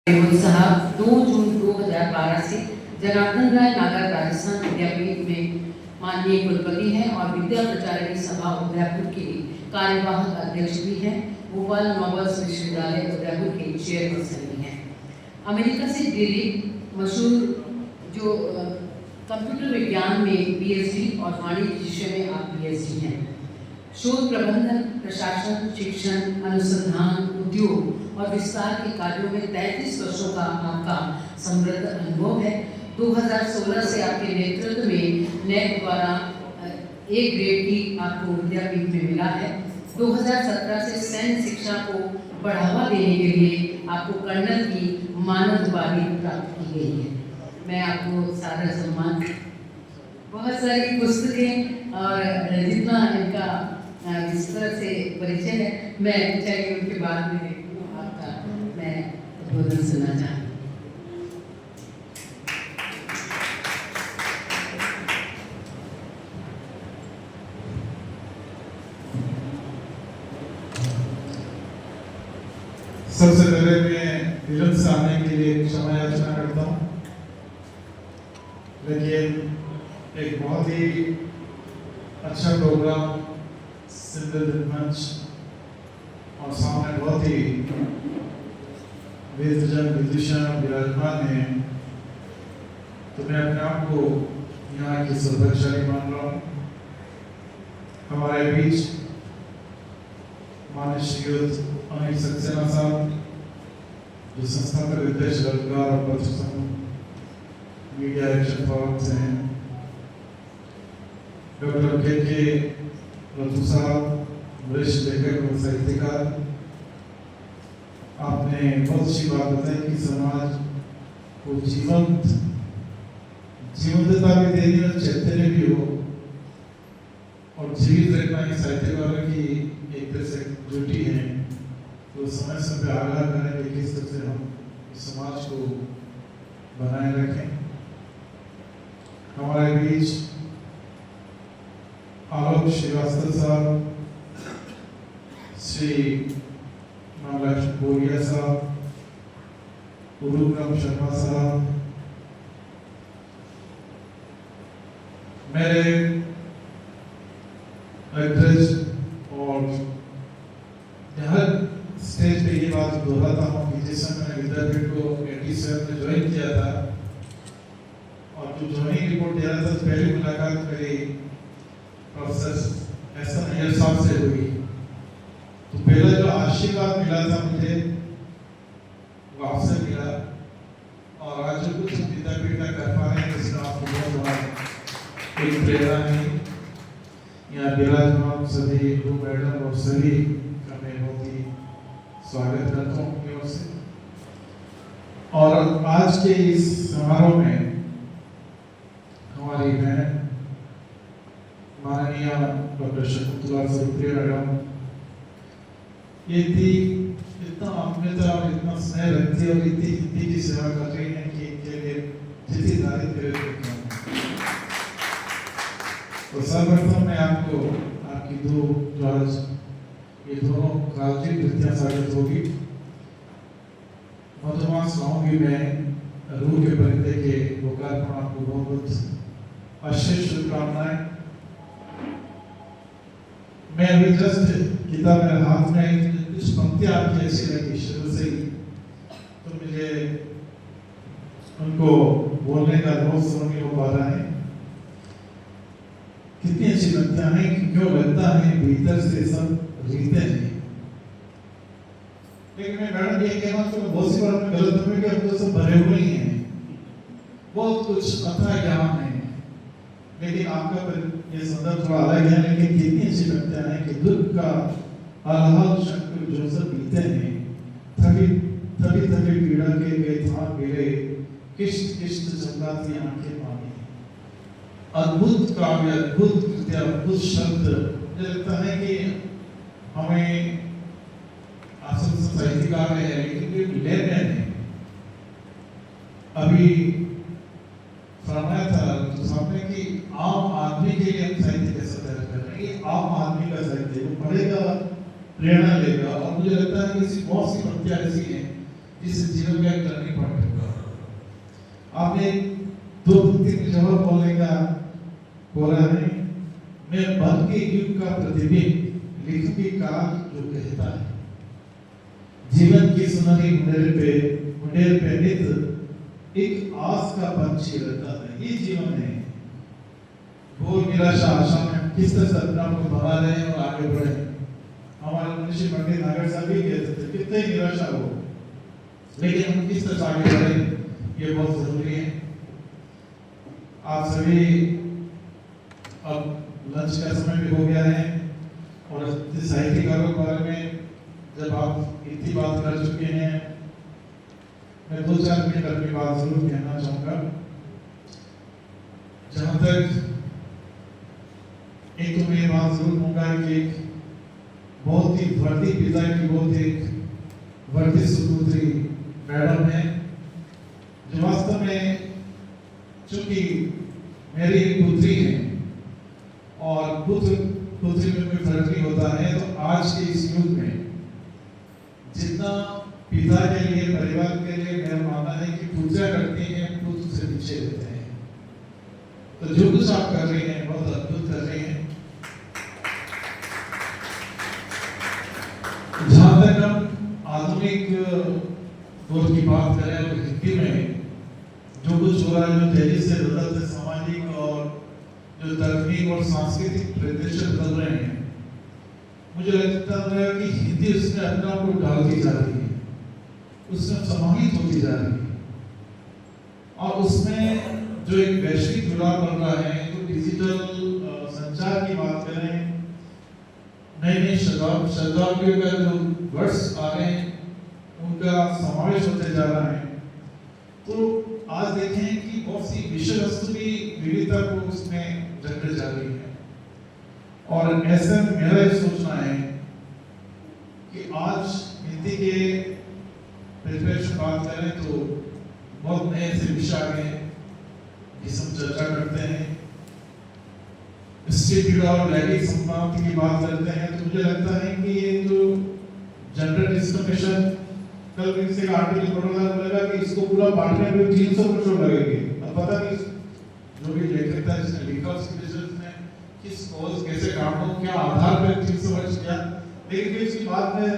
साहब 2 जून 2012 से जनार्दन राय नागर राजस्थान विद्यापीठ में माननीय कुलपति हैं और विद्या प्रचारिणी सभा उदयपुर के कार्यवाहक अध्यक्ष भी हैं। भोपाल नोबल्स विश्वविद्यालय उदयपुर के चेयरपर्सन भी हैं। अमेरिका से दिल्ली मशहूर जो कंप्यूटर विज्ञान में पीएचडी और वाणिज्य विषय में आप पीएचडी हैं। शोध प्रबंधन, प्रशासन, शिक्षण, अनुसंधान, उद्योग और विस्तार के कार्यों में 33 वर्षों का आपका समृद्ध अनुभव है। 2016 से आपके नेतृत्व में नेट द्वारा A ग्रेड की आपको विद्यापीठ में मिला है। 2017 से सैन्य शिक्षा को बढ़ावा देने के लिए आपको कर्नल की मानद उपाधि प्राप्त की गई है। मैं आपको सादर सम्मान, बहुत सारी पुस्तकें और जितना इनका जिस तरह से परिचय है, मैं चाहिए उनके बाद में आपका मैं उद्बोधन सुनना चाहूँ। सबसे पहले मैं विलंब से आने के लिए क्षमा याचना करता हूँ, लेकिन एक बहुत ही अच्छा प्रोग्राम सिंगल मंच और सामने बहुत ही वेदजन विदुषण विराजमान है, तो मैं अपने आप को यहाँ की सौभाग्यशाली मान रहा हूँ। हमारे बीच माननीय श्रीयुत अनिल सक्सेना साहब, जो संस्थापक अध्यक्ष रोजगार और पत्र समूह मीडिया एक्शन फोरम से हैं, डॉक्टर के रतू साहब, वरिष्ठ लेखक और साहित्यकार, आपने बहुत अच्छी बात बताई कि समाज को जीवंतता भी देनी और चैतन्य भी हो और जीवित रखना ही साहित्यकारों की एक तरह से ड्यूटी है। तो समय समय पे आग्रह करें कि किस तरह से हम समाज को बनाए रखें। हमारे बीच आलोक श्रीवास्तव साहब, श्री रामलक्ष्मण बोरिया साहब, उरुक्रम शर्मा साहब, मेरे एड्रेस और हर स्टेज पे ये बात दोहराता हूँ कि जिस समय मैंने विद्यापीठ को 87 में ज्वाइन किया था और जो ज्वाइनिंग रिपोर्ट दे रहा था, पहली मुलाकात मेरी प्रोफेसर एस अय्यर साहब से हुई। तो पहला जो आशीर्वाद मिला था मुझे वो आपसे मिला, और आज जो कुछ विद्यापीठ में कर पा रहे हैं इसका आपको बहुत बड़ा एक प्रेरणा है। यहाँ विराजमान सभी गुरु मैडम और सभी का मैं बहुत ही स्वागत करता हूँ अपनी ओर से। और आज के इस समारोह में हमारी बहन माननीय डॉक्टर शकुंतला सरुप्रिया मैडम, ये थी इतना आत्मीयता और इतना स्नेह रखती है और इतनी हिंदी की सेवा कर रही है कि इनके लिए जितनी तारीफ करे तो सर्वप्रथम मैं आपको आपकी जो आज ये दोनों राजनीतिक वृत्तियां साबित होगी। मधुमास गाँव में रूह के परिंदे के लोकार्पण आपको बहुत बहुत अशेष शुभकामनाएं। मैं अभी जस्ट किताब मेरे हाथ में, कुछ पंक्तियां आपकी ऐसी लगी शुरू से ही, तो मुझे उनको बोलने का रोज नहीं हो पा रहा है। कितनी अच्छी पंक्तियां हैं कि क्यों लगता है भीतर से सब रीते हैं। लेकिन मैं मैडम ये कहना तो बहुत सी बार मैं गलत हूँ कि हम तो सब भरे हुए ही हैं, बहुत कुछ अथाह ज्ञान है, लेकिन आपका ये संदर्भ थोड़ा अलग है। लेकिन कितनी अच्छी पंक्तियां हैं कि दुख का आह्लाद शंकर जो सब बीते हैं, थकी थकी पीड़ा के गए था मेरे, किश्त किश्त चमकाती आंखें पानी। अद्भुत काव्य, अद्भुत कृत्य, अद्भुत शब्द। मुझे लगता है कि हमें असल साहित्यकार है, लेकिन ये लेनदेन है। अभी फरमाया था तो सामने कि आम आदमी के लिए हम साहित्य कैसे तैयार कर रहे हैं। ये आम आदमी का साहित्य, वो पढ़ेगा, प्रेरणा लेगा। और मुझे लगता है कि बहुत सी पंक्तियां ऐसी हैं जिस जीवन का एक टर्निंग पॉइंट होगा। आपने 2-3 जवाब बोलने का बोला है। मैं बन के युग का प्रतिबिंब लिखूंगी काल जो कहता है, जीवन की सुनहरी मुंडेर पे नित एक आस का पंछी रहता है। ये जीवन है। वो निराशा आशा में किस तरह से अपने आप को बना रहे हैं और आगे बढ़े। हमारे मनुष्य पंडित नागर साहब भी कहते थे कितने निराशा हो, लेकिन हम किस तरह से आगे बढ़े ये बहुत जरूरी है। आप सभी अब लंच का समय भी हो गया है और साहित्यकारों के बारे में जब आप इतनी बात कर चुके हैं, मैं 2-4 मिनट अपनी बात जरूर कहना चाहूँगा। जहाँ तक एक तो मैं बात जरूर कहूँगा कि एक बहुत ही वर्दी पिता की बहुत एक वर्दी सुपुत्री मैडम है, जो वास्तव में चूंकि मेरी एक पुत्री है और पुत्री में कोई फर्क नहीं होता है, तो आज के इस युग में जितना पिता के लिए परिवार के लिए मेरा मानना है कि पूजा करते हैं पुत्र से पीछे रहते हैं। तो जो कुछ आप कर रहे हैं बहुत अद्भुत कर रहे हैं। जहां तक हम आधुनिक दौर की बात करें तो हिंदी में जो कुछ हो रहा है, जो तेजी से बदलते सामाजिक और जो तकनीक और सांस्कृतिक परिदृश्य बदल रहे हैं, मुझे लगता है कि हिंदी उसमें अपने आप को डालती जा रही है, उसमें समाहित होती जा रही है और उसमें जो एक वैश्विक जुड़ाव बन रहा है। तो डिजिटल संचार की बात करें, नए शब्दावली का जो वर्ड्स आ रहे हैं उनका समावेश होते जा रहा है। तो आज देखें कि बहुत सी विषय वस्तु भी विविधता को उसमें रखते जा रही है और ऐसे में मेरा ये सोचना है कि आज हिंदी के परिप्रेक्ष्य में बात करें तो बहुत नए ऐसे विषय आ गए हैं जिस हम चर्चा करते हैं। स्टेट और लैंगिक समानता की बात करते हैं तो मुझे लगता है कि ये जो जेंडर डिस्क्रिमिनेशन, कल किसी का आर्टिकल पढ़ा लगा कि इसको पूरा बांटने में 300 करोड़ लगेंगे। अब पता नहीं जो भी लेखक था जिसने लिखा उसके ने किस कॉज कैसे कारणों क्या आधार पर 300 वर्ष किया, लेकिन फिर इसकी बात में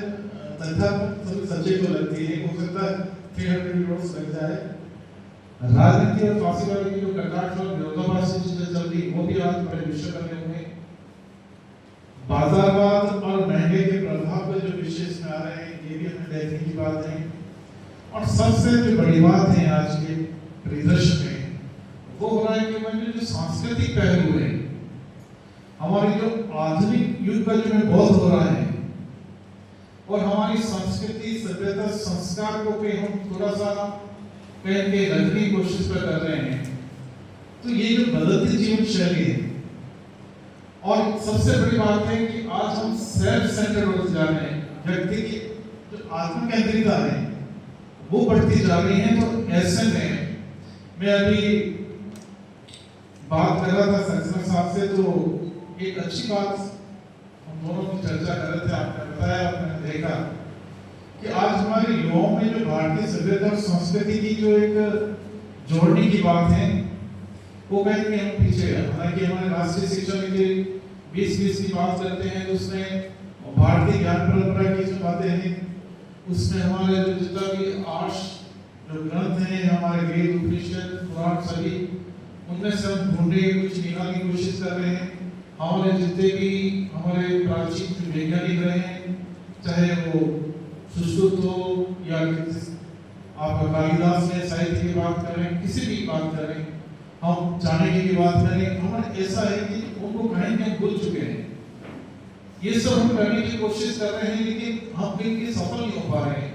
तथ्यात्मक सच्चाई तो लगती है। हो सकता है 300 करोड़ लग जाए। राजनीति और फांसीवादी की जो कटाक्ष और विरोधाभास की चीजें चल रही वो भी आज बड़े विषय बने हुए। बाजारवाद और महंगे के प्रभाव पर जो विषय इसमें आ रहे हैं ये भी हमें देखने की बात है। और सबसे जो बड़ी बात है आज के परिदृश्य में वो हो रहा है कि हमारे जो सांस्कृतिक पहलू है, हमारी जो आधुनिक युग का जो बहुत हो रहा है और हमारी संस्कृति सभ्यता संस्कार को पे हम थोड़ा सा पहन के रखने की कोशिश कर रहे हैं। तो ये जो बदलती जीवन शैली है और सबसे बड़ी बात है कि आज हम सेल्फ सेंटर्ड होते जा रहे हैं, व्यक्ति की जो आत्म केंद्रितता है वो बढ़ती जा रही है। तो ऐसे में मैं अभी बात कर रहा था सक्सेना साहब से, तो एक अच्छी बात हम दोनों की चर्चा कर रहे थे, आपने बताया, आपने देखा कि आज हमारे युवाओं में जो भारतीय सभ्यता और संस्कृति की जो एक जोड़ने की बात है वो कहीं भी हम पीछे हैं। हालांकि हमारे राष्ट्रीय शिक्षा नीति 2020 की बात करते हैं तो उसमें भारतीय ज्ञान परंपरा की जो बातें हैं उसमें हमारे जो जितना भी आर्ष जो ग्रंथ हैं हमारे वेद उपनिषद पुराण सभी उनमें से हम ढूंढे कुछ निकालने की कोशिश कर रहे हैं। हमारे जितने भी हमारे प्राचीन जो वैज्ञानिक रहे हैं, चाहे वो सुश्रुत हो या आप कालिदास ने साहित्य की बात करें, किसी भी बात करें, हम चाणक्य की बात करें, हमारा ऐसा है कि उनको कहीं कहीं भूल चुके हैं। ये सब हम करने की कोशिश कर रहे हैं लेकिन हम बिल्कुल सफल नहीं हो पा रहे हैं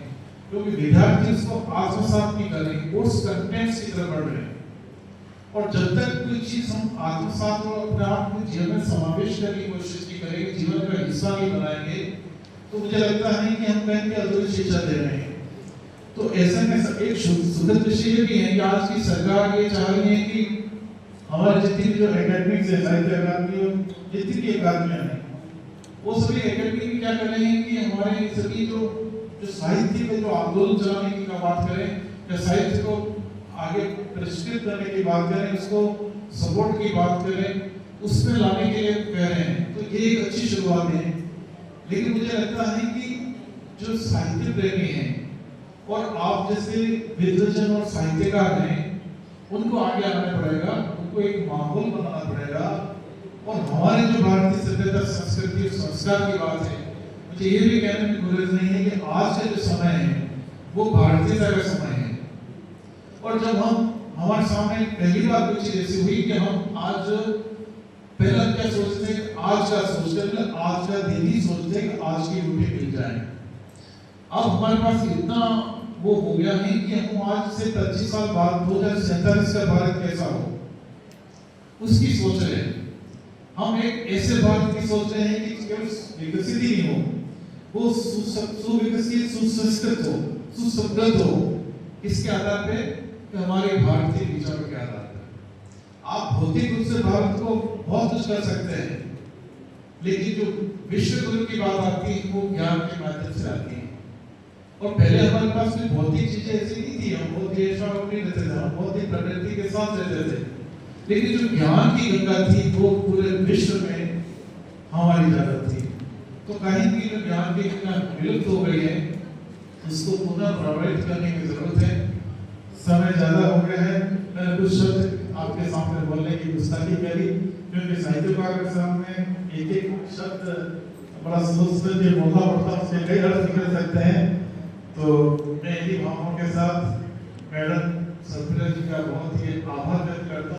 क्योंकि विद्यार्थी उसको आत्मसात नहीं कर रहे, कोर्स कंटेंट्स की तरफ बढ़ रहे हैं। और जब तक कोई चीज हम आत्मसात और अपने आप को जीवन में समावेश करने की कोशिश नहीं करेंगे, जीवन का हिस्सा नहीं बनाएंगे, तो मुझे लगता है कि हम कहीं भी अधूरी शिक्षा दे रहे हैं। तो ऐसे में एक सुंदर विषय भी है कि आज की सरकार ये चाह रही है कि हमारे जितनी भी जो एकेडमिक्स है, साहित्य अकादमी जितनी भी अकादमियां हैं, वो सभी एकेडमी क्या कर रहे हैं कि हमारे सभी जो जो साहित्य में जो आंदोलन चलाने की का बात करें या साहित्य को आगे परिष्कृत करने की बात करें, उसको सपोर्ट की बात करें, उसमें लाने के लिए कह रहे हैं, तो ये एक अच्छी शुरुआत है। लेकिन मुझे लगता है कि जो साहित्य प्रेमी हैं और आप जैसे विद्वजन और साहित्यकार हैं, उनको आगे आना पड़ेगा, उनको एक माहौल बनाना पड़ेगा। और हमारे जो भारतीय सभ्यता, संस्कृति और संस्कार की बात है, मुझे ये भी कहने की गुरेज नहीं है कि आज का जो समय है वो भारतीयता का समय है। और जब हमारे सामने पहली बार कुछ चीज ऐसी हुई कि हम आज पहला क्या सोचते हैं, आज का सोचते हैं, आज का दिन ही सोचते हैं कि आज की रोटी मिल जाए। अब हमारे पास इतना वो हो गया है कि हम आज से 25 साल बाद 2047 का भारत कैसा हो उसकी सोच रहे हैं। हम एक ऐसे भारत की सोच रहे हैं कि केवल विकसित ही नहीं हो, वो सुविकसित, सुसंस्कृत हो, सुसमृद्ध हो। किसके आधार पे? कि हमारे भारतीय विचारों के आधार पे। आप भौतिक रूप से भारत को बहुत कुछ कर सकते हैं, लेकिन जो विश्व गुरु की बात आती है वो ज्ञान के माध्यम से आती है। और पहले हमारे पास कोई भौतिक चीजें ऐसी नहीं थी, हम बहुत ही रहते थे, हम बहुत ही प्रकृति के साथ रहते थे। लेकिन जो ज्ञान की गंगा थी वो पूरे विश्व में हमारी इजाजत थी। तो कहीं की जो ज्ञान की गंगा विलुप्त हो गई है, उसको पुनः प्रवाहित करने की जरूरत है। समय ज्यादा हो गया है, मैंने कुछ शब्द आपके सामने बोलने की गुस्ताखी करी, क्योंकि साहित्यकार के सामने एक एक शब्द बड़ा सोच के बोलना पड़ता है, उसके कई अर्थ निकल सकते हैं। तो मैं इन्हीं भावों के साथ मैडम सतपुरा जी का बहुत ही आभार व्यक्त करता हूँ।